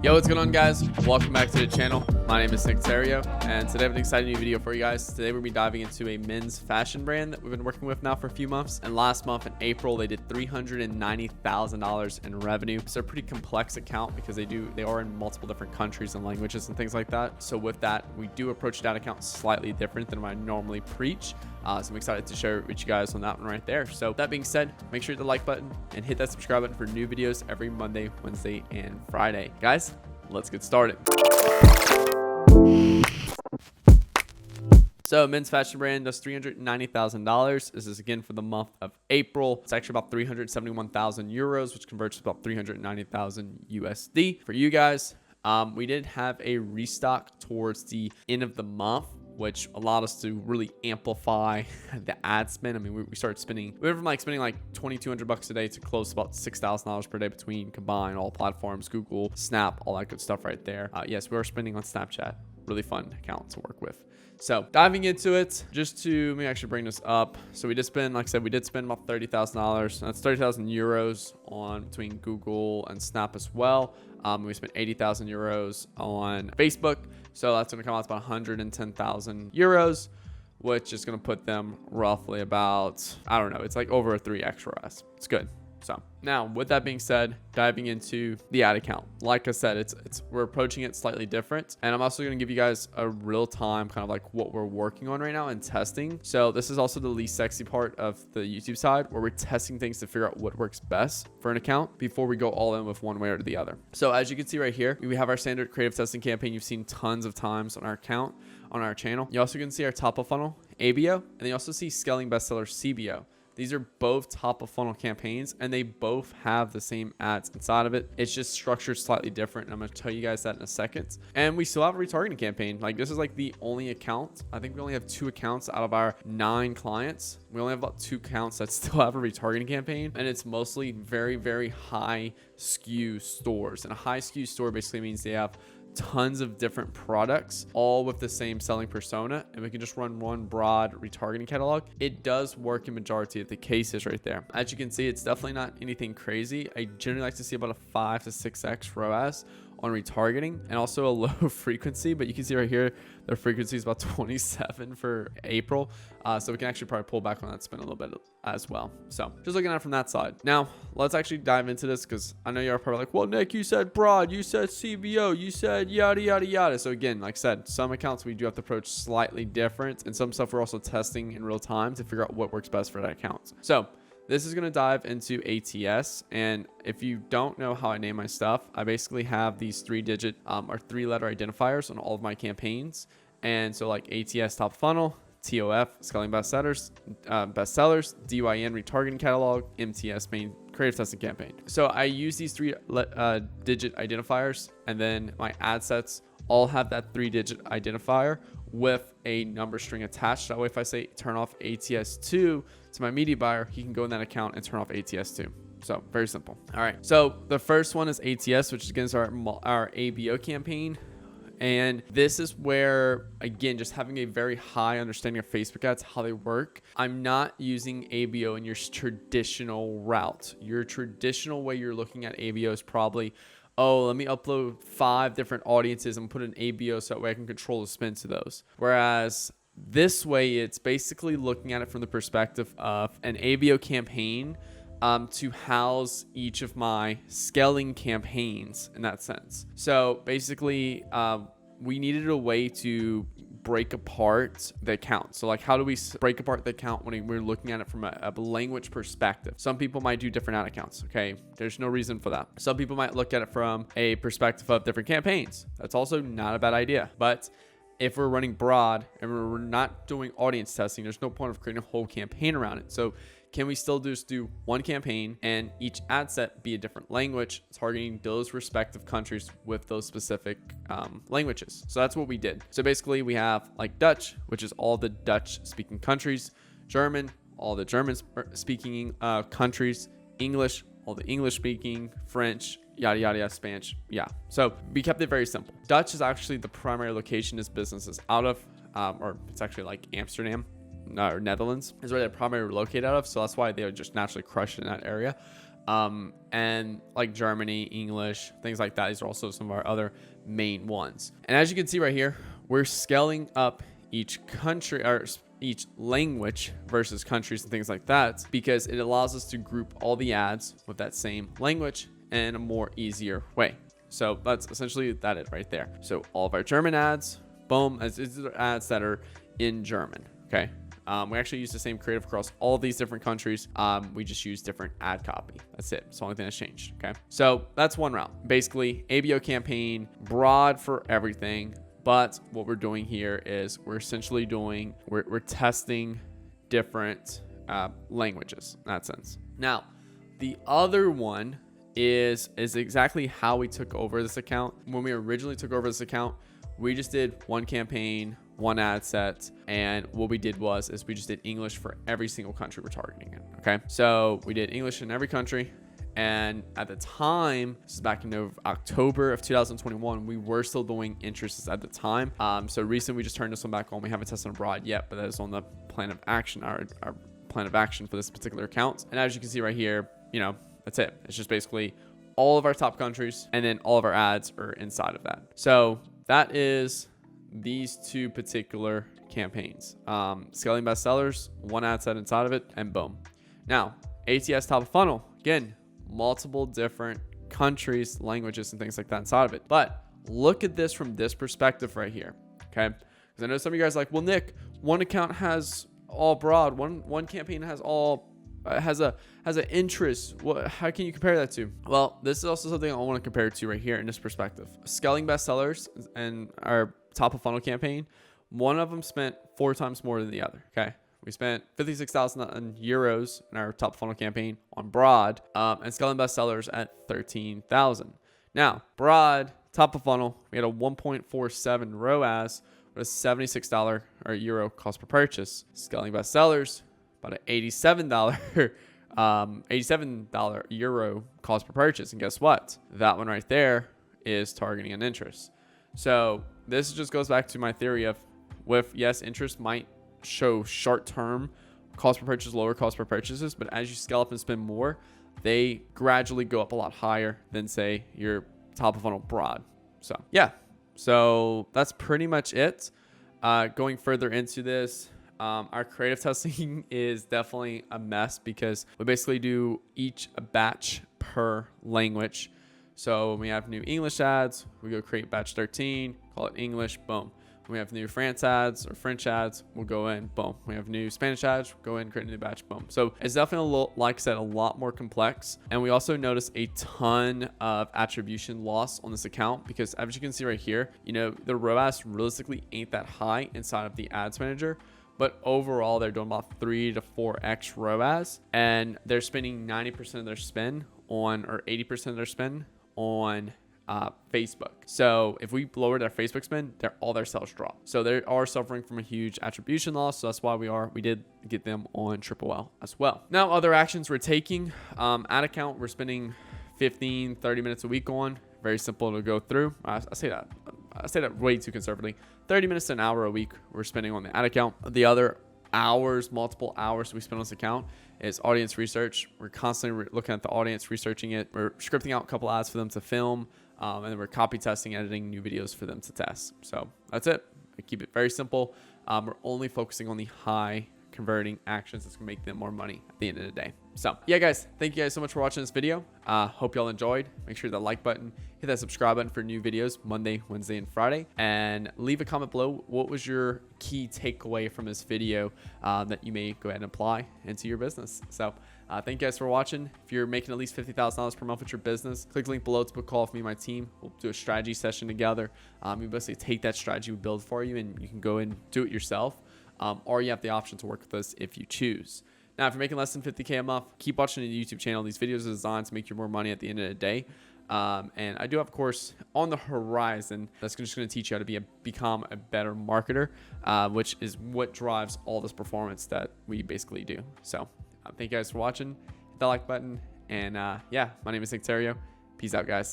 Yo, what's going on, guys? Welcome back to the channel. My name is Nick Theriot, and today I have an exciting new video for you guys. Today we're going to be diving into a men's fashion brand that we've been working with now for a few months. And last month in April, they did $390,000 in revenue. So a pretty complex account because they are in multiple different countries and languages and things like that. So with that, we do approach that account slightly different than what I normally preach. So I'm excited to share with you guys on that one right there. So that being said, make sure you hit the like button and hit that subscribe button for new videos every Monday, Wednesday, and Friday. Guys, let's get started. So men's fashion brand does $390,000. This is again for the month of April. It's actually about 371,000 euros, which converts to about 390,000 USD. For you guys, we did have a restock towards the end of the month, which allowed us to really amplify the ad spend. I mean, we started spending, we went from spending like $2,200 a day to close to about $6,000 per day between combined all platforms, Google, Snap, all that good stuff right there. Yes, we were spending on Snapchat. Really fun account to work with. So diving into it, let me actually bring this up. So we did spend, like I said, we did spend about $30,000. That's 30,000 euros on between Google and Snap as well. We spent 80,000 euros on Facebook. So that's going to come out to about 110,000 euros, which is going to put them roughly about, I don't know, it's like over a 3x for us. It's good. So now with that being said, diving into the ad account, like I said, we're approaching it slightly different. And I'm also going to give you guys a real time kind of like what we're working on right now and testing. So this is also the least sexy part of the YouTube side, where we're testing things to figure out what works best for an account before we go all in with one way or the other. So as you can see right here, we have our standard creative testing campaign you've seen tons of times on our account, on our channel. You also can see our top of funnel ABO, and then you also see scaling bestseller CBO. These are both top of funnel campaigns, and they both have the same ads inside of it. It's just structured slightly different. And I'm going to tell you guys that in a second. And we still have a retargeting campaign. Like, this is like the only account. I think we only have 2 accounts out of our 9 clients. We only have about 2 accounts that still have a retargeting campaign. And it's mostly very, very high SKU stores. And a high SKU store basically means they have tons of different products, all with the same selling persona, and we can just run one broad retargeting catalog. It does work in majority of the cases right there. As you can see, it's definitely not anything crazy. I generally like to see about a 5 to 6x ROAS on retargeting, and also a low frequency, but you can see right here the frequency is about 27 for April, so we can actually probably pull back on that spend a little bit as well. So just looking at it from that side. Now let's actually dive into this, because I know you're probably like, well, Nick, you said broad, you said CBO, you said yada yada yada. So again, like I said, some accounts we do have to approach slightly different, and some stuff we're also testing in real time to figure out what works best for that account. So this is going to dive into ATS. And if you don't know how I name my stuff, I basically have these 3-digit or 3-letter identifiers on all of my campaigns. And so like ATS top funnel, TOF scaling bestsellers, DYN retargeting catalog, MTS main creative testing campaign. So I use these 3-digit identifiers, and then my ad sets all have that 3-digit identifier with a number string attached. That way, if I say turn off ATS2 to my media buyer, he can go in that account and turn off ATS2. So very simple. All right. So the first one is ATS, which is against our ABO campaign. And this is where, again, just having a very high understanding of Facebook ads, how they work. I'm not using ABO in your traditional route. Your traditional way you're looking at ABO is probably, oh, let me upload 5 different audiences and put an ABO so that way I can control the spend to those. Whereas this way, it's basically looking at it from the perspective of an ABO campaign to house each of my scaling campaigns in that sense. So basically, we needed a way to break apart the account. So like, how do we break apart the account when we're looking at it from a language perspective? Some people might do different ad accounts. Okay. There's no reason for that. Some people might look at it from a perspective of different campaigns. That's also not a bad idea. But if we're running broad and we're not doing audience testing, there's no point of creating a whole campaign around it. So can we still just do one campaign and each ad set be a different language, targeting those respective countries with those specific languages? So that's what we did. So basically we have like Dutch, which is all the Dutch speaking countries, German, all the German speaking countries, English, all the English speaking, French, yada, yada, yada, Spanish. Yeah. So we kept it very simple. Dutch is actually the primary location this business is out of, or it's actually like Amsterdam. Or Netherlands is where they're primarily located out of, so that's why they would just naturally crush it in that area. and like Germany, English, things like that. These are also some of our other main ones. And as you can see right here, we're scaling up each country or each language versus countries and things like that, because it allows us to group all the ads with that same language in a more easier way. So that's essentially that it right there. So all of our German ads, boom, as ads that are in German. Okay. We actually use the same creative across all of these different countries. We just use different ad copy. That's it. It's the only thing that's changed. Okay. So that's one route. Basically, ABO campaign, broad for everything. But what we're doing here is we're essentially we're testing different languages in that sense. Now, the other one is exactly how we took over this account. When we originally took over this account, we just did one campaign, one ad set, and what we did is we just did English for every single country we're targeting in. Okay, so we did English in every country, and at the time, this is back in October of 2021, we were still doing interests at the time. So recently we just turned this one back on. We haven't tested abroad yet, but that is on the plan of action, our plan of action for this particular account. And as you can see right here, that's it. It's just basically all of our top countries, and then all of our ads are inside of that. So that is these two particular campaigns. Scaling bestsellers, one ad set inside of it, and boom. Now, ATS top of funnel, again, multiple different countries, languages, and things like that inside of it. But look at this from this perspective right here, okay? Because I know some of you guys are like, well, Nick, one account has all broad, one campaign has all has an interest. How can you compare that to? Well, this is also something I want to compare it to right here in this perspective. Scaling bestsellers and our top of funnel campaign, one of them spent 4 times more than the other. Okay, we spent 56,000 euros in our top of funnel campaign on broad, and scaling bestsellers at 13,000. Now, broad top of funnel, we had a 1.47 ROAS with a $76 or euro cost per purchase. Scaling bestsellers, about an $87 euro cost per purchase. And guess what? That one right there is targeting an interest. So this just goes back to my theory of yes, interest might show short-term cost per purchase, lower cost per purchases, but as you scale up and spend more, they gradually go up a lot higher than say your top of funnel broad. So yeah, so that's pretty much it. Going further into this, our creative testing is definitely a mess because we basically do each a batch per language. So when we have new English ads, we go create batch 13, call it English, boom. When we have new France ads or French ads, we'll go in, boom. We have new Spanish ads, we'll go in, create a new batch, boom. So it's definitely, like I said, a lot more complex. And we also notice a ton of attribution loss on this account because as you can see right here, the ROAS realistically ain't that high inside of the ads manager. But overall, they're doing about 3 to 4x ROAS, and they're spending 90% of their spend on, or 80% of their spend on Facebook. So if we lower their Facebook spend, all their sales drop. So they are suffering from a huge attribution loss. So that's why we did get them on Triple L as well. Now, other actions we're taking, ad account, we're spending 15, 30 minutes a week on. Very simple to go through. I say that way too conservatively. 30 minutes to an hour a week we're spending on the ad account. The other multiple hours we spend on this account is audience research. We're constantly looking at the audience, researching it. We're scripting out a couple ads for them to film, and then we're copy testing, editing new videos for them to test. So that's it. I keep it very simple. We're only focusing on the high converting actions that's gonna make them more money at the end of the day. So yeah, guys, thank you guys so much for watching this video. Hope y'all enjoyed. Make sure that like button, hit that subscribe button for new videos Monday, Wednesday, and Friday, and leave a comment below. What was your key takeaway from this video that you may go ahead and apply into your business? So thank you guys for watching. If you're making at least $50,000 per month with your business, click the link below to book a call with me and my team. We'll do a strategy session together. We basically take that strategy we build for you, and you can go and do it yourself. Or you have the option to work with us if you choose. Now, if you're making less than 50K a month, keep watching the YouTube channel. These videos are designed to make you more money at the end of the day. And I do have a course on the horizon that's just going to teach you how to become a better marketer, which is what drives all this performance that we basically do. So thank you guys for watching. Hit that like button. And yeah, my name is Nick Theriot. Peace out, guys.